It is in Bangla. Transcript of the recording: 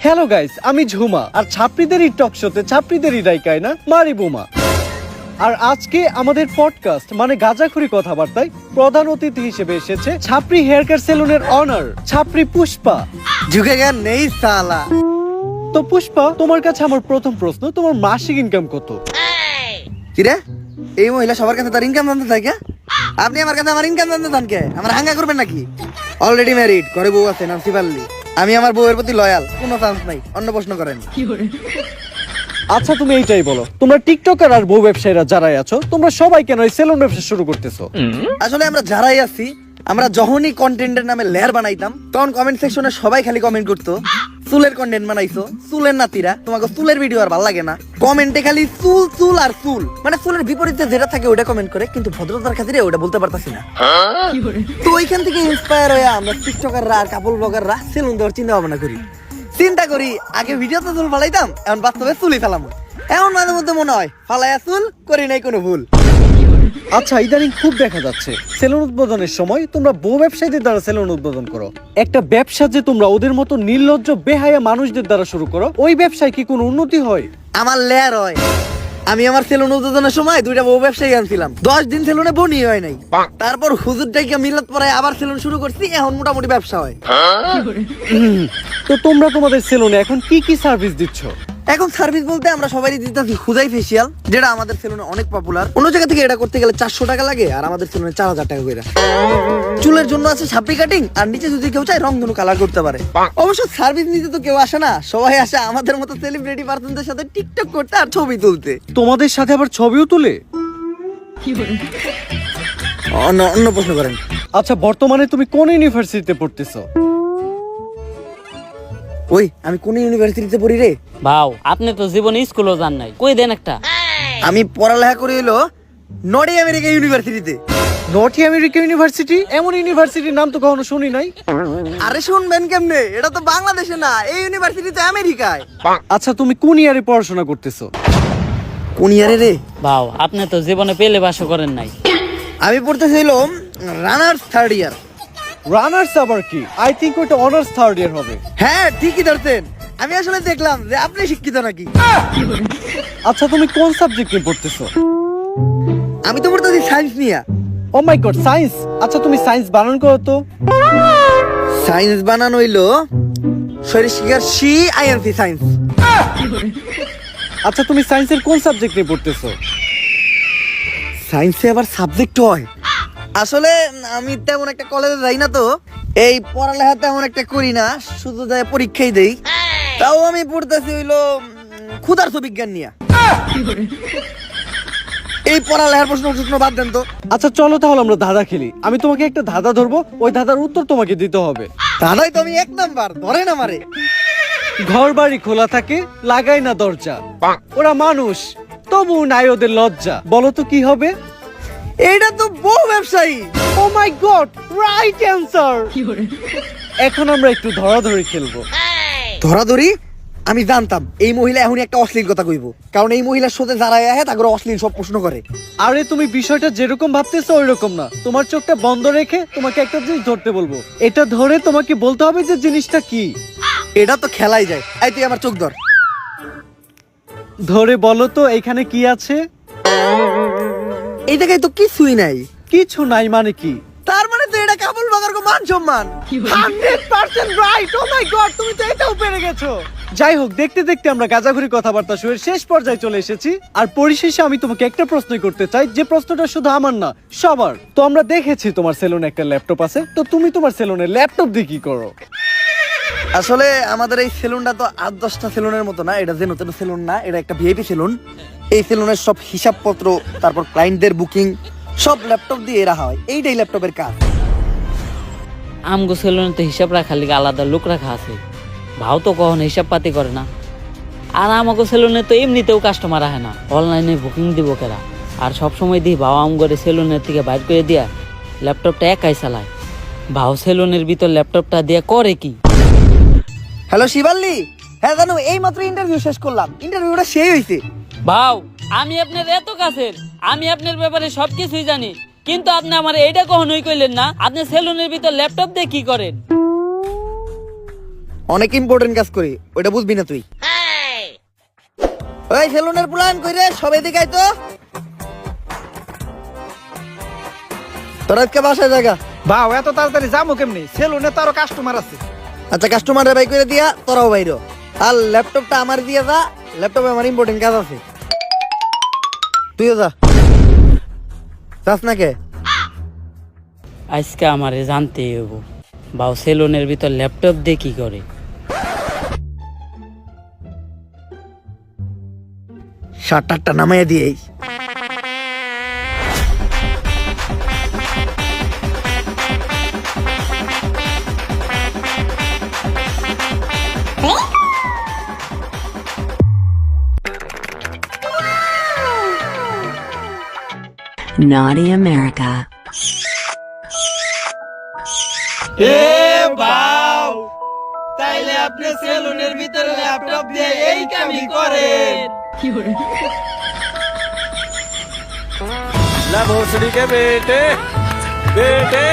হ্যালো গাইস, আমি ঝুমা আর ছাত্রীদেরই টক শোতে ছাত্রীদেরই ডাইকায় না মারি বোমা। আর আজকে আমাদের পডকাস্ট মানে গাঁজাখুরি কথাবার্তায় প্রধান অতিথি হিসেবে এসেছে ছাপরি হেয়ার কেয়ার সেলুনের অনার ছাপরি পুষ্পা। ঝুঁকেগা নেই সালা। তো পুষ্পা, তোমার কাছে আমার প্রথম প্রশ্ন, তোমার মাসিক ইনকাম কত? কিরে, এই মহিলা সবার কাছে তার ইনকাম জানতে থাকে? আপনি আমার কাছে আমার ইনকাম জানতে চান কে? আমার হাঙ্গা করবেন নাকি? অলরেডি ম্যারিড, ঘরে বউ আছে, নাম শিবাল্লি। আমি আমার বউয়ের প্রতি লয়াল, কোনো চান্স নাই। অন্য প্রশ্ন করেন। আচ্ছা তুমি এইটাই বলো, তোমরা টিকটকার আর বউ ব্যবসায়ীরা যারাই আছো, তোমরা সবাই কেন এই সেলুন ব্যবসা শুরু করতেছো? আসলে আমরা যারাই আছি, আমরা যখনই কন্টেন্টের নামে লেয়ার বানাইতাম, তখন কমেন্ট সেকশনে সবাই খালি কমেন্ট করতো, চুলের কন্টেন্ট বানাইছো, চুলের নাতিরা, তোমাকে চুলের ভিডিও আর ভালো লাগে না। কমেন্টে খালি চুল চুল আর চুল, মানে চুলের বিপরীতে যেটা থাকে ওটা কমেন্ট করে, কিন্তু ভদ্রতার খাতিরে ওটা বলতে পারতাছি না। তো ওইখান থেকে ইন্সপায়ার হয়ে আমরা টিকটকাররা আর কাপল ব্লগাররা সেলুন দেওয়ার চিন্তা ভাবনা করি। চিন্তা করি আগে ভিডিওতে চুল ফালাইতাম, এখন বাস্তবে চুলই ফেলাম। এমন মাঝে মধ্যে মনে হয় ফালাইয়া চুল করি নাই কোনো ভুল। আচ্ছা, ইদানিং খুব দেখা যাচ্ছে সেলুন উদ্বোধনের সময় তোমরা বউ ব্যবসায়ীদের দ্বারা সেলুন উদ্বোধন করো। একটা ব্যবসা যে তোমরা ওদের মতো নির্লজ্জ বেহায়া মানুষদের দ্বারা শুরু করো, ওই ব্যবসায় কি কোনো উন্নতি হয়? আমার লেয়ার হয়। আমি আমার সেলুন উদ্বোধনের সময় দুইটা বউ ব্যবসায়ী আনছিলাম, 10 দিন সেলুনে বনি হয় নাই। তারপর হুজুর ডাইকা মিলাত পড়ায় আবার সেলুন শুরু করছি, এখন মোটামুটি ব্যবসা হয়। তো তোমরা তোমাদের সেলুনে এখন কি কি সার্ভিস দিচ্ছ? এখন সার্ভিস বলতে আমরা সবাই দিতেছি খুদাই ফেসিয়াল, যেটা আমাদের সেলুনে অনেক পপুলার। অন্য জায়গা থেকে এটা করতে গেলে 400 টাকা লাগে, আর আমাদের সেলুনে 4000 টাকা করে। চুলের জন্য আছে ছাপড়ি কাটিং, আর নিচে যদি কেউ চায় রংধনু কালার করতে পারে। অবশ্য সার্ভিস নিতে তো কেউ আসে না, সবাই আসে আমাদের মতো সেলিব্রিটি পার্সনদের সাথে টিকটক করতে আর ছবি তুলতে। তোমাদের সাথে আবার ছবিও তুলে? অন্য প্রশ্ন করেন। আচ্ছা, বর্তমানে তুমি কোন ইউনিভার্সিটিতে পড়তেছো? ওই আমি কোন ইউনিভার্সিটিতে পড়ি রে? ভাও, আপনি তো জীবনে স্কুলও যান নাই, কই দেন একটা। আমি পড়ালেখা করি হলো নর্থ আমেরিকা ইউনিভার্সিটিতে। North America university? এমন ইউনিভার্সিটির নাম তো কখনো শুনি নাই। আরে শুনবেন কেমনে, এটা তো বাংলাদেশে না, এই ইউনিভার্সিটি তো আমেরিকায়। আচ্ছা, তুমি কোন ইয়ারে পড়াশোনা করতেছো? কোন ইয়ারে রে? ভাও, আপনি তো জীবনে পেলে বাসও করেন নাই। আমি পড়তেছিলাম রানার্স থার্ড ইয়ার। রানার্স আবার কি? আই থিংক ওটা অনার্স থার্ড ইয়ার হবে। হ্যাঁ ঠিকই ধরতেন, আমি আসলে দেখলাম যে আপনি শিক্ষিত নাকি। আচ্ছা, তুমি কোন সাবজেক্ট নিয়ে পড়তেছো? আমি তো পড়তেছি সায়েন্স নিয়ে। ও মাই গড, সায়েন্স! আচ্ছা, তুমি সায়েন্স বানান করো তো। সায়েন্স বানানো হইলো শরীর শিকার সি আইএনসি সায়েন্স। আচ্ছা, তুমি সায়েন্সের কোন সাবজেক্ট নিয়ে পড়তেছো? সায়েন্সে আবার সাবজেক্ট হয়? আসলে আমি তেমন একটা কলেজে যাই না, তো এই পড়ালেখা তেমন একটা করি না, শুধু যাই পরীক্ষাই দেই। তাও আমি পড়তেছি হইলো ক্ষুধার্ত বিজ্ঞান নিয়ে। এই পড়ালেখার প্রশ্ন বাদ দেন তো। আচ্ছা চলো তাহলে আমরা ধাঁধা খেলি। আমি তোমাকে একটা ধাঁধা ধরবো, ওই ধাঁধার উত্তর তোমাকে দিতে হবে। দাদাই তো আমি 1 নাম্বার, ধরেন আমারে। ঘর বাড়ি খোলা থাকে, লাগাই না দরজা, ওরা মানুষ তবু নাই ওদের লজ্জা, বলো তো কি হবে? এইটা তো বউ ব্যবসায়ী। ও মাই গড, রাইট অ্যানসার। এখন আমরা একটু ধরাধরি খেলবো। ধরাধরি? আমি জানতাম এই মহিলা এখনই একটা অশ্লীল কথা কইব, কারণ এই মহিলার সাথে যারা আহে তাকে অশ্লীল সব প্রশ্ন করে। আরে তুমি বিষয়টা যেরকম ভাবতেছো ওই রকম না। তোমার চোখটা বন্ধ রেখে তোমাকে একটা জিনিস ধরতে বলবো, এটা ধরে তোমাকে বলতে হবে যে জিনিসটা কি। এটা তো খেলাই যায়। এই তুই আমার চোখ ধর। ধরে বলো তো এখানে কি আছে? এই জায়গায় তো কিছুই নাই। কিছু নাই মানে কি? তার মানে তো এটা কাপল বাগার কো মান সম্মান। 100% রাইট। ও মাই গড, তুমি তো এটাও পেরে গেছো। যাই হোক, দেখতে দেখতে আমরা গাঁজাখুরি কথাবার্তা শুরুর শেষ পর্যায়ে চলে এসেছি। আর পরিশেষে আমি তোমাকে একটা প্রশ্নই করতে চাই, যে প্রশ্নটা শুধু আমার না, সবার। তো আমরা দেখেছি তোমার সেলুনে একটা ল্যাপটপ আছে, তো তুমি তোমার সেলুনে ল্যাপটপ দিয়ে কি করো? আসলে আমাদের এই সেলুনটা তো 8-10টা সেলুনের মতো না, এটা যেন তেন সেলুন না, এটা একটা ভিআইপি সেলুন। এই সেলুনের সব হিসাবপত্র, তারপর ক্লায়েন্টদের বুকিং সব ল্যাপটপ দিয়ে রাখা হয়। এইটাই ল্যাপটপের কাজ। আমগো সেলুনে তো হিসাব রাখার লিগে আলাদা লোক রাখা আছে, ভাও তো কখনো হিসাব পাতি করে না। আর আমাগো সেলুনে তো এমনিতেও কাস্টমার আহে না, অনলাইনে বুকিং দিব কেরা। আর সবসময় দিই ভাও আমগরে সেলুনের থেকে বাইর করে দিয়া ল্যাপটপটা একাই চালায়। ভাও সেলুনের ভিতর ল্যাপটপটা দিয়ে করে কি? হ্যালো শিবাল্লি, হ্যাঁ জানো এই মাত্র ইন্টারভিউ শেষ করলাম, ইন্টারভিউটা সেই হইছে। ভাও, আমি আপনার এত কাছের, আমি আপনার ব্যাপারে সবকিছুই জানি, কিন্তু আপনি আমার এইটা কখনোই কইলেন না আপনি সেলুনের ভিতর ল্যাপটপ দিয়ে কি করেন। অনেক ইম্পর্টেন্ট কাজ করি, ওইটা বুঝবি না তুই। ওই সেলুনের প্ল্যান কইরে সবাই দিকে তো তোর আজকে বাসায় জায়গা। বাউ এত তাড়াতাড়ি যাবো কেমনি? সেলুনে তো আরো কাস্টমার আছে। আচ্ছা কাস্টমারের বাই করে দিয়া তোরাও বাইরো। আর ল্যাপটপটা আমার দিয়ে যা, ল্যাপটপে আমার ইম্পর্টেন্ট কাজ আছে। তুইও যা। যাস না কে? আজকে আমারে জানতে হইব ভাও সেলুনের ভিতর ল্যাপটপ দিয়ে কি করে। শার্টটা নামাইয়া দিয়েই। Naughty America. তাইলে আপনি সেলুনের ভিতরে ল্যাপটপ দিয়ে এই কামই করেন। ला भोसड़ी के बेटे बेटे